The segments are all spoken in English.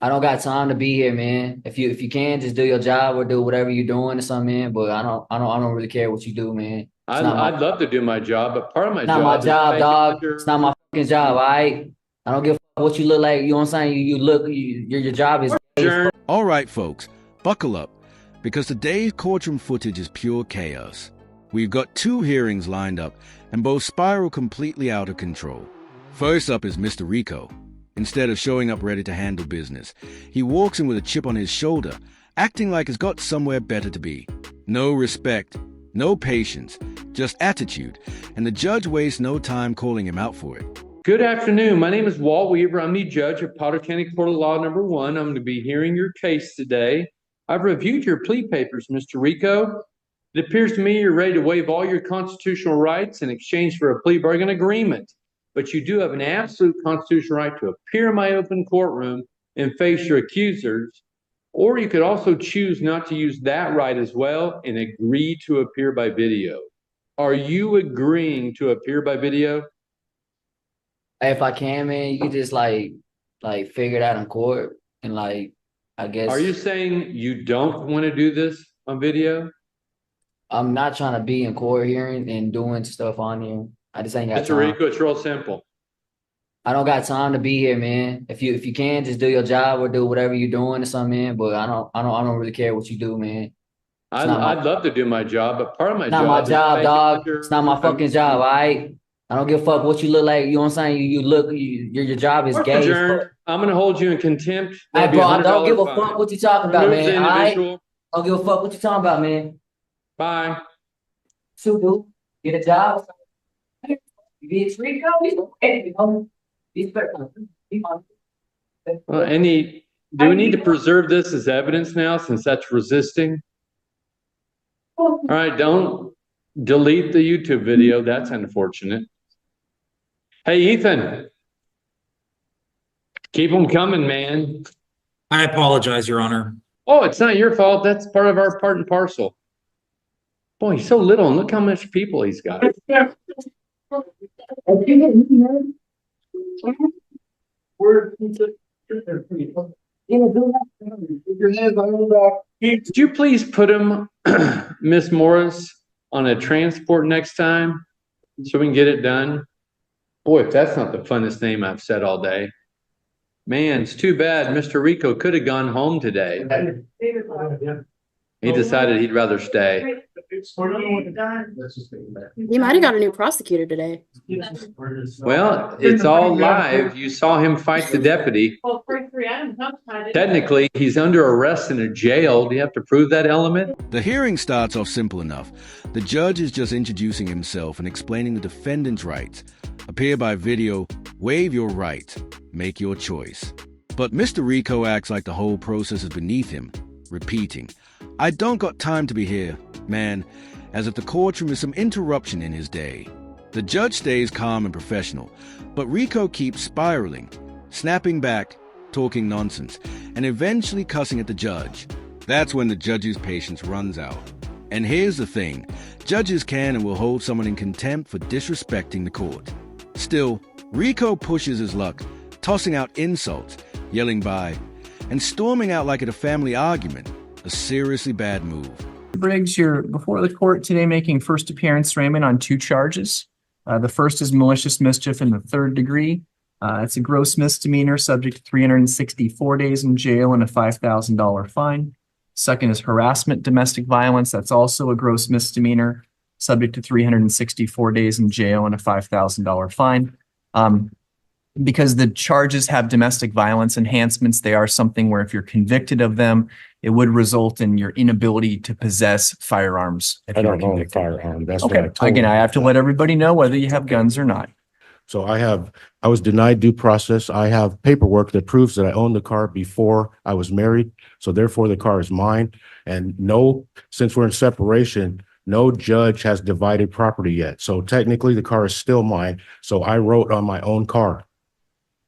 I don't got time to be here, man. If you can, just do your job or do whatever you're doing or something, man. But I don't really care what you do, man. It's not my I'd love to do my job, but part of my not my job is job, making dog. It's not my sure. fucking job, all right? I don't give a fuck what you look like. You know what I'm saying? Your job is gay as Adjourn. fuck. All right, folks, buckle up, because today's courtroom footage is pure chaos. We've got two hearings lined up, and both spiral completely out of control. First up is Mr. Rico. Instead of showing up ready to handle business, he walks in with a chip on his shoulder, acting like he's got somewhere better to be. No respect, no patience, just attitude, and the judge wastes no time calling him out for it. Good afternoon. My name is Walt Weaver. I'm the judge of Potter County Court of Law number 1. I'm going to be hearing your case today. I've reviewed your plea papers, Mr. Rico. It appears to me you're ready to waive all your constitutional rights in exchange for a plea bargain agreement. But you do have an absolute constitutional right to appear in my open courtroom and face your accusers. Or you could also choose not to use that right as well and agree to appear by video. Are you agreeing to appear by video? Hey, if I can, man, you can just like figure it out in court and I Are guess you saying you don't want to do this on video? I'm not trying to be in court hearing and doing stuff on here. I just ain't got Mr. time. Rico, it's real simple. I don't got time to be here, man. If you can, just do your job or do whatever you're doing or something, man. But I don't really care what you do, man. It's not my I'd love to do my job, but part of my not my job is job, making dog. It's not my sure fucking job, all right? I don't give a fuck what you look like. You know what I'm saying? Your job is Court's gay as adjourned. fuck. I'm going to hold you in contempt. Hey, That'd be bro, a I don't give $100 a fuck fine. what you talking about, Remove the man. All right? individual. I don't give a fuck what you talking about, man. Bye. So, dude, get a job. You be a Rico, he's better. Well, do we need to preserve this as evidence now since that's resisting? All right, don't delete the YouTube video. That's unfortunate. Hey, Ethan, keep them coming, man. I apologize, Your Honor. Oh, it's not your fault. That's part of our part and parcel. Boy, he's so little, and look how much people he's got. Could you please put him, Miss Morris, on a transport next time so we can get it done? Boy, if that's not the funnest name I've said all day. Man, it's too bad Mr. Rico could have gone home today. He decided he'd rather stay. You might have got a new prosecutor today. Well, it's all live. You saw him fight the deputy. Technically, he's under arrest in a jail. Do you have to prove that element? The hearing starts off simple enough. The judge is just introducing himself and explaining the defendant's rights. Appear by video, waive your right, make your choice. But Mr. Rico acts like the whole process is beneath him, repeating, "I don't got time to be here, man," as if the courtroom is some interruption in his day. The judge stays calm and professional, but Rico keeps spiraling, snapping back, talking nonsense, and eventually cussing at the judge. That's when the judge's patience runs out. And here's the thing, judges can and will hold someone in contempt for disrespecting the court. Still, Rico pushes his luck, tossing out insults, yelling "bye," and storming out like at a family argument, a seriously bad move. Briggs, you're before the court today making first appearance, Raymond, on 2 charges. The first is malicious mischief in the 3rd degree. It's a gross misdemeanor subject to 364 days in jail and a $5,000 fine. Second is harassment, domestic violence. That's also a gross misdemeanor subject to 364 days in jail and a $5,000 fine. Because the charges have domestic violence enhancements, they are something where if you're convicted of them, it would result in your inability to possess firearms. If I you're don't own a convicted. firearm. That's what Okay, I told again, you. I have to let everybody know whether you have guns or not. So I was denied due process. I have paperwork that proves that I owned the car before I was married. So therefore the car is mine. And since we're in separation, no judge has divided property yet. So technically the car is still mine. So I wrote on my own car.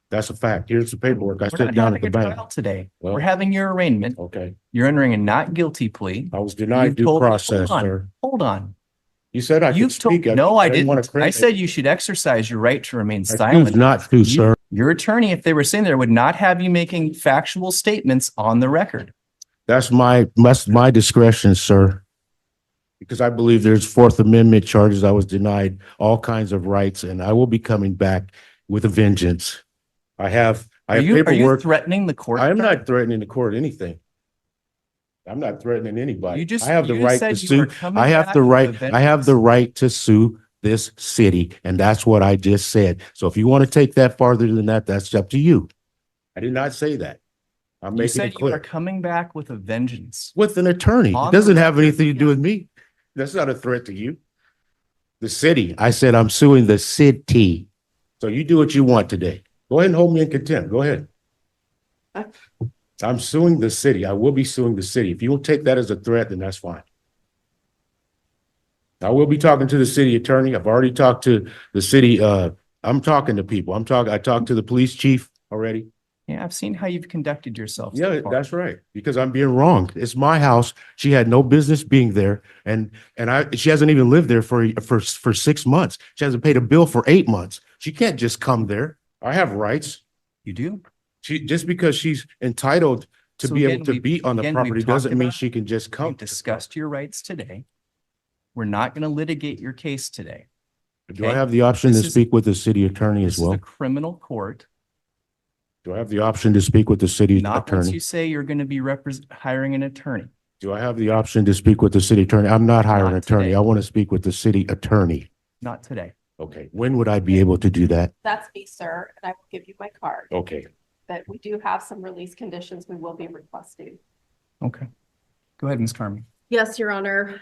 That's a fact. Here's the paperwork. I We're sit not down at having the a bank. trial today. Well, We're having your arraignment. okay. You're entering a not guilty plea. I was denied You've due told- process, hold on, sir. Hold on. You said I could You've told, speak. no, I didn't want didn't. to I said you should exercise your right to remain I silent. choose not to, sir. Your attorney, if they were sitting there, would not have you making factual statements on the record. That's my discretion, sir. Because I believe there's Fourth Amendment charges. I was denied all kinds of rights, and I will be coming back with a vengeance. I have Are you paperwork. threatening the court? I am not threatening the court anything. I'm not threatening anybody. I have the you right said to you sue. were coming I have back the with right. a I have the vengeance. right to sue this city, and that's what I just said. So if you want to take that farther than that, that's up to you. I did not say that. I'm You making said it you are clear. coming back with a vengeance. With an attorney. On It the doesn't have record. anything to do with me. That's not a threat to you. The city. I said I'm suing the city. So you do what you want today. Go ahead and hold me in contempt. Go ahead. I'm suing the city. I will be suing the city. If you will take that as a threat, then that's fine. I will be talking to the city attorney. I've already talked to the city. I'm talking to people. I talked to the police chief already. Yeah, I've seen how you've conducted yourself. so Yeah, far. that's right. Because I'm being wronged. It's my house. She had no business being there, and she hasn't even lived there for 6 months. She hasn't paid a bill for 8 months. She can't just come there. I have rights. You do? Just because she's entitled to So be again, able to we've- be on the again, we've property talked doesn't mean about- she can just come. We've discussed your rights today. We're not going to litigate your case today. Do I have the option to This is- speak with the city attorney This as is a well? criminal court. Do I have the option to speak with the city Not once attorney? you say you're going to be hiring an attorney. Do I have the option to speak with the city attorney? I'm not hiring an Not attorney. today. I want to speak with the city attorney. Not today. Okay, when would I be able to do that? That's me, sir, and I will give you my card. Okay, But we do have some release conditions we will be requesting. Okay. Go ahead, Ms. Carmen. Yes, Your Honor.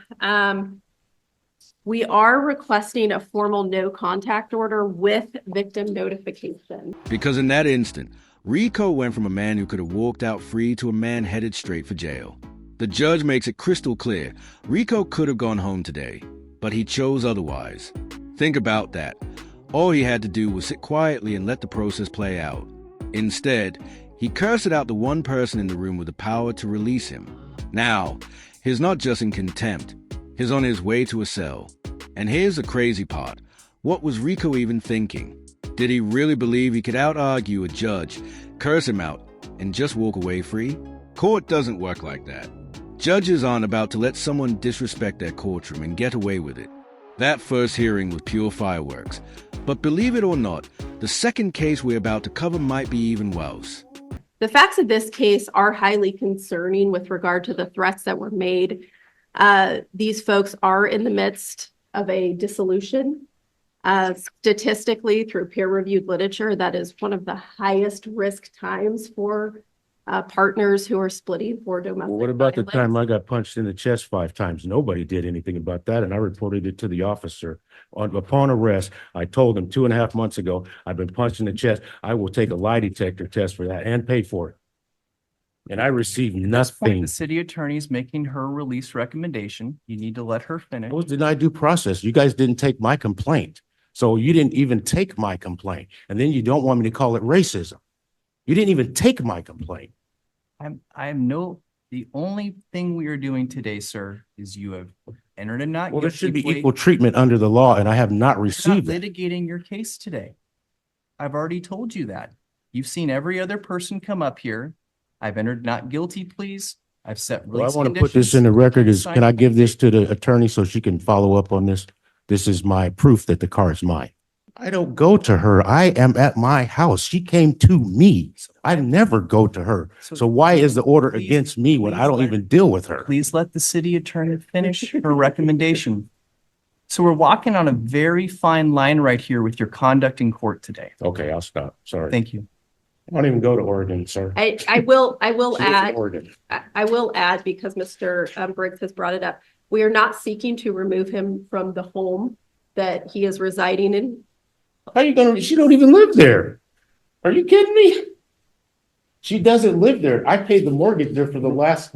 We are requesting a formal no contact order with victim notification. Because in that instant, Rico went from a man who could have walked out free to a man headed straight for jail. The judge makes it crystal clear Rico could have gone home today, but he chose otherwise. Think about that. All he had to do was sit quietly and let the process play out. Instead, he cursed out the one person in the room with the power to release him. Now, he's not just in contempt, he's on his way to a cell. And here's the crazy part. What was Rico even thinking? Did he really believe he could out-argue a judge, curse him out, and just walk away free? Court doesn't work like that. Judges aren't about to let someone disrespect their courtroom and get away with it. That first hearing was pure fireworks. But believe it or not, the second case we're about to cover might be even worse. The facts of this case are highly concerning with regard to the threats that were made. These folks are in the midst of a dissolution. Statistically, through peer-reviewed literature, that is one of the highest risk times for partners who are splitting for domestic well, what about the violence. time I got punched in the chest 5 times? Nobody did anything about that, and I reported it to the officer. Upon arrest, I told him 2.5 months ago, I've been punched in the chest. I will take a lie detector test for that and pay for it. And I received The nothing. city attorney's making her release recommendation. You need to let her finish. I was denied due process. You guys didn't take my complaint. So you didn't even take my complaint. And then you don't want me to call it racism. You didn't even take my complaint. The only thing we are doing today, sir, is you have entered a not Well, there guilty should be plea. equal treatment under the law, and I have not We're not received it. litigating your case today. I've already told you that. You've seen every other person come up here. I've entered not guilty pleas. I've set Well, I release want to put this in the record is, can I give this to the attorney so she can follow up on this? This is my proof that the car is mine. I don't go to her. I am at my house. She came to me. I never go to her. So why is the order Please- against me when I please don't let- even deal with her? Please let the city attorney finish her recommendation. So we're walking on a very fine line right here with your conduct in court today. Okay, I'll stop. Sorry. Thank you. I don't even go to Oregon, sir. I will She lives in add, Oregon. I will add, because Mr. Briggs has brought it up, we are not seeking to remove him from the home that he is residing in. How you gonna, she don't even live there. Are you kidding me? She doesn't live there. I paid the mortgage there for the last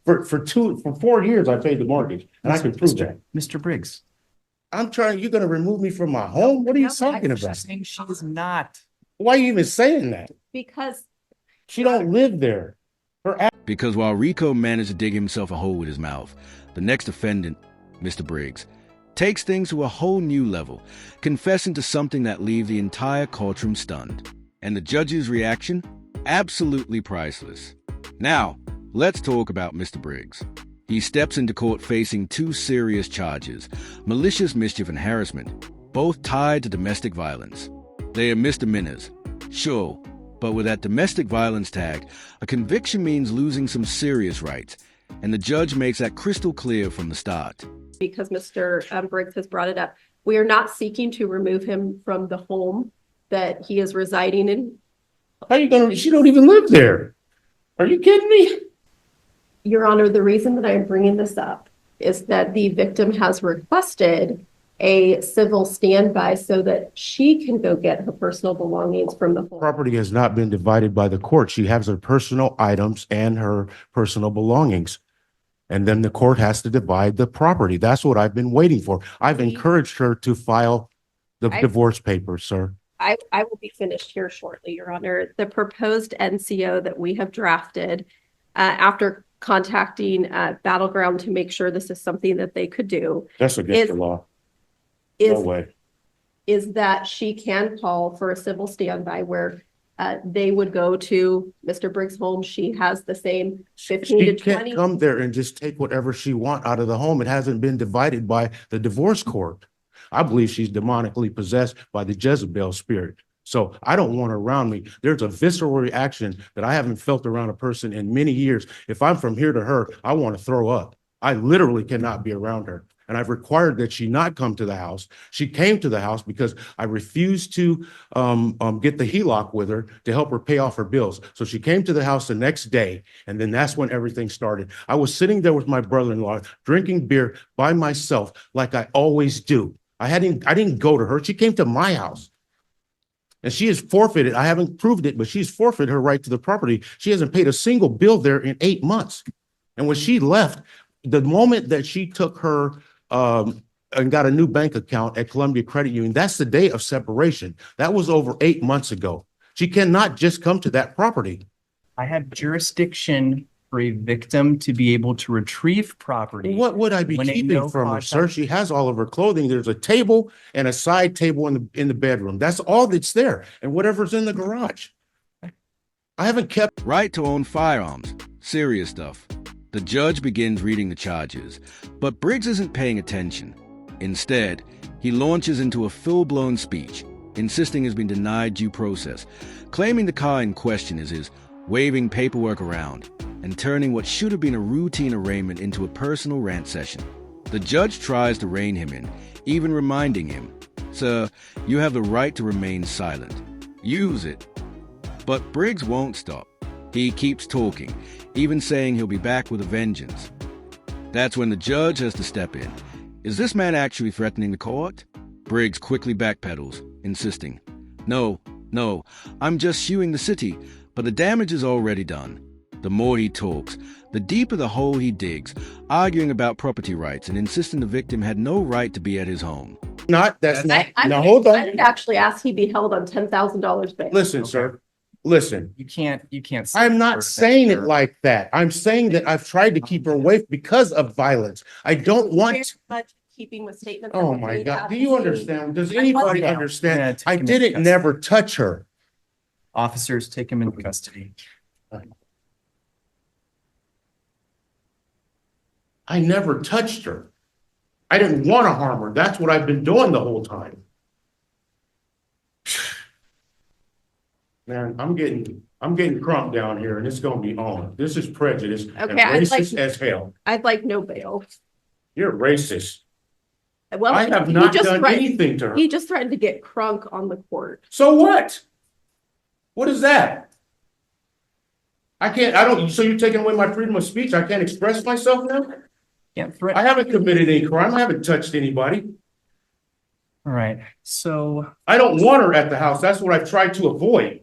for 4 years. I paid the mortgage and I can prove that. Mr. Briggs. You're gonna remove me from my home? What are you talking She's about? saying she is not. Why are you even saying that? Because She don't live there. Because while Rico managed to dig himself a hole with his mouth, the next defendant, Mr. Briggs, takes things to a whole new level, confessing to something that leaves the entire courtroom stunned. And the judge's reaction? Absolutely priceless. Now, let's talk about Mr. Briggs. He steps into court facing 2 serious charges, malicious mischief and harassment, both tied to domestic violence. They are misdemeanors, sure, but with that domestic violence tag, a conviction means losing some serious rights, and the judge makes that crystal clear from the start. Because Mr. Briggs has brought it up, we are not seeking to remove him from the home that he is residing in. How you gonna, she don't even live there. Are you kidding me? Your Honor, the reason that I'm bringing this up is that the victim has requested a civil standby so that she can go get her personal belongings from the home. Property has not been divided by the court. She has her personal items and her personal belongings. And then the court has to divide the property. That's what I've been waiting for. I've encouraged her to file the divorce papers, sir. I will be finished here shortly, Your Honor. The proposed NCO that we have drafted after contacting Battleground to make sure this is something that they could do. That's against the law. No way. Is that she can call for a civil standby where they would go to Mr. Briggs' home. She has the same 15 to 20. She can't come there and just take whatever she wants out of the home. It hasn't been divided by the divorce court. I believe she's demonically possessed by the Jezebel spirit. So I don't want her around me. There's a visceral reaction that I haven't felt around a person in many years. If I'm from here to her, I want to throw up. I literally cannot be around her. And I've required that she not come to the house. She came to the house because I refused to get the HELOC with her to help her pay off her bills. So she came to the house the next day, and then that's when everything started. I was sitting there with my brother-in-law, drinking beer by myself, like I always do. I didn't go to her. She came to my house. And she has forfeited, I haven't proved it, but she's forfeited her right to the property. She hasn't paid a single bill there in 8 months. And when she left, the moment that she took her and got a new bank account at Columbia Credit Union, that's the day of separation. That was over 8 months ago. She cannot just come to that property. I have jurisdiction for a victim to be able to retrieve property. What would I be keeping from her, sir? She has all of her clothing. There's a table and a side table in the bedroom. That's all that's there. And whatever's in the garage. I haven't kept... Right to own firearms. Serious stuff. The judge begins reading the charges, but Briggs isn't paying attention. Instead, he launches into a full-blown speech, insisting he's been denied due process, claiming the car in question is his, waving paperwork around, and turning what should have been a routine arraignment into a personal rant session. The judge tries to rein him in, even reminding him, "Sir, you have the right to remain silent. Use it." But Briggs won't stop. He keeps talking, even saying he'll be back with a vengeance. That's when the judge has to step in. Is this man actually threatening the court? Briggs quickly backpedals, insisting, No, I'm just suing the city, but the damage is already done." The more he talks, the deeper the hole he digs, arguing about property rights and insisting the victim had no right to be at his home. Now hold on. I did actually ask he be held on $10,000 bail. Listen, sir. Listen. You can't. I'm not saying it like that. I'm saying that I've tried to keep her away because of violence. I don't want. Very much keeping with statements. Oh my God. Do you understand? Does anybody understand? I didn't never touch her. Officers, take him into custody. I never touched her. I didn't want to harm her. That's what I've been doing the whole time. Man, I'm getting crunk down here, and it's gonna be on. This is prejudice and racist as hell. I'd like no bail. You're racist. Well, I have not done anything to her. He just threatened to get crunk on the court. So what? What is that? So you're taking away my freedom of speech? I can't express myself now? I haven't committed any crime. I haven't touched anybody. All right. So I don't want her at the house. That's what I've tried to avoid.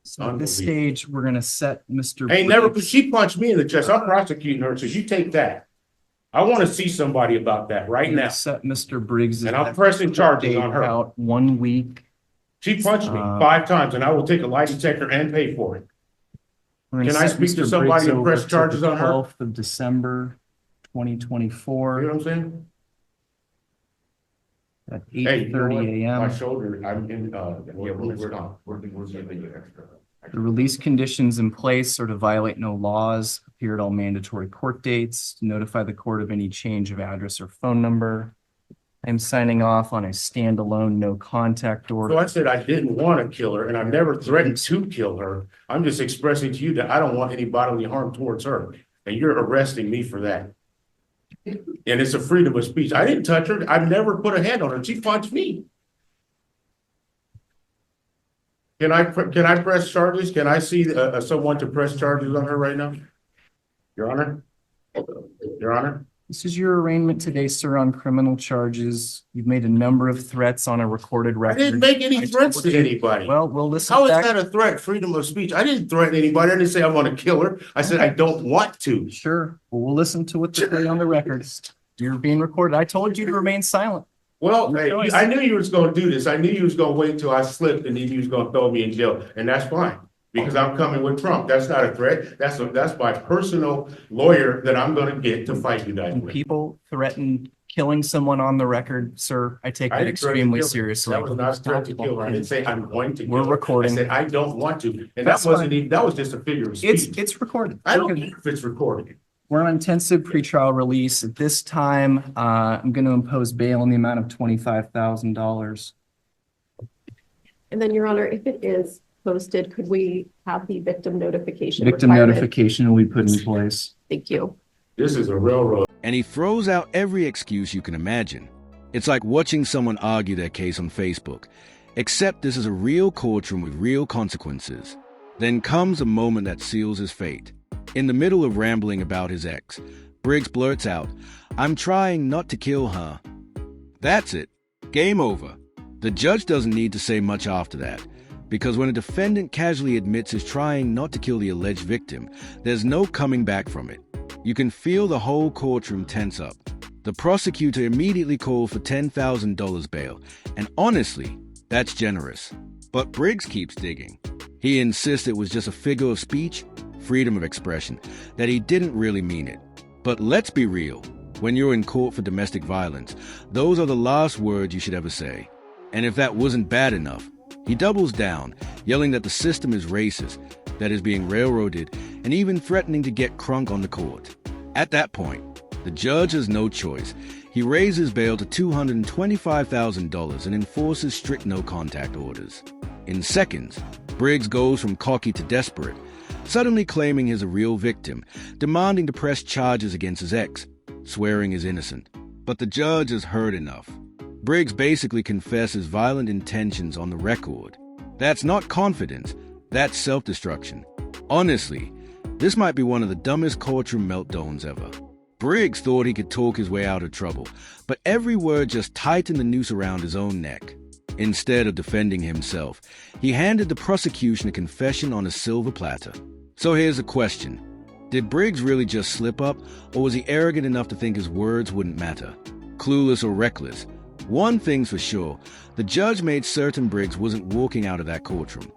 So at this stage, we're gonna set Mr. She punched me in the chest. I'm prosecuting her, so you take that. I want to see somebody about that right now. Set Mr. Briggs, and I'm pressing charges on her. About 1 week. She punched me 5 times, and I will take a lie detector and pay for it. Can I speak to somebody and press charges on her? 12th of December, 2024. You know what I'm saying? At Hey, you know what? 8:30 My a.m. shoulder, I'm in, we're gone. The release conditions in place are to violate no laws, appear at all mandatory court dates, to notify the court of any change of address or phone number. I'm signing off on a standalone no contact So order. I said I didn't want to kill her and I've never threatened to kill her. I'm just expressing to you that I don't want any bodily harm towards her. And you're arresting me for that. And it's a freedom of speech. I didn't touch her. I've never put a hand on her. She punched me. Can I press charges? Can I see someone to press charges on her right now? Your Honor? Your Honor? This is your arraignment today, sir, on criminal charges. You've made a number of threats on a recorded I record. didn't make any threats to anybody. Well, we'll listen How is back. that a threat? Freedom of speech. I didn't threaten anybody. I didn't say I want to kill her. I said I don't want to. Sure. Well, we'll listen to what's on the record. You're being recorded. I told you to remain silent. Well, Your hey, choice. I knew you was gonna do this. I knew you was gonna wait till I slipped and then you was gonna throw me in jail, and that's fine. Because I'm coming with Trump. That's not a threat. That's my personal lawyer that I'm gonna get to fight you guys When with. people threaten killing someone on the record, sir, I take I that didn't threaten to extremely kill her. seriously. That was not a threat to kill her. I didn't say I'm going to kill We're her. recording. I said I don't want to. And That's that wasn't fine. even, that was just a figure of speech. It's recorded. I don't Okay. care if it's recorded. We're on intensive pretrial release. At this time, I'm going to impose bail in the amount of $25,000. And then, Your Honor, if it is posted, could we have the victim notification? Victim requirement? notification will be put in place. Thank you. This is a railroad. And he throws out every excuse you can imagine. It's like watching someone argue their case on Facebook, except this is a real courtroom with real consequences. Then comes a moment that seals his fate. In the middle of rambling about his ex, Briggs blurts out, "I'm trying not to kill her." That's it. Game over. The judge doesn't need to say much after that, because when a defendant casually admits he's trying not to kill the alleged victim, there's no coming back from it. You can feel the whole courtroom tense up. The prosecutor immediately called for $10,000 bail, and honestly, that's generous. But Briggs keeps digging. He insists it was just a figure of speech, freedom of expression, that he didn't really mean it. But let's be real. When you're in court for domestic violence, those are the last words you should ever say. And if that wasn't bad enough, he doubles down, yelling that the system is racist, that is being railroaded, and even threatening to get crunk on the court. At that point, the judge has no choice. He raises bail to $225,000 and enforces strict no-contact orders. In seconds, Briggs goes from cocky to desperate, suddenly claiming he's a real victim, demanding to press charges against his ex, swearing he's innocent. But the judge has heard enough. Briggs basically confesses violent intentions on the record. That's not confidence, that's self-destruction. Honestly, this might be one of the dumbest courtroom meltdowns ever. Briggs thought he could talk his way out of trouble, but every word just tightened the noose around his own neck. Instead of defending himself, he handed the prosecution a confession on a silver platter. So here's the question. Did Briggs really just slip up, or was he arrogant enough to think his words wouldn't matter? Clueless or reckless? One thing's for sure, the judge made certain Briggs wasn't walking out of that courtroom.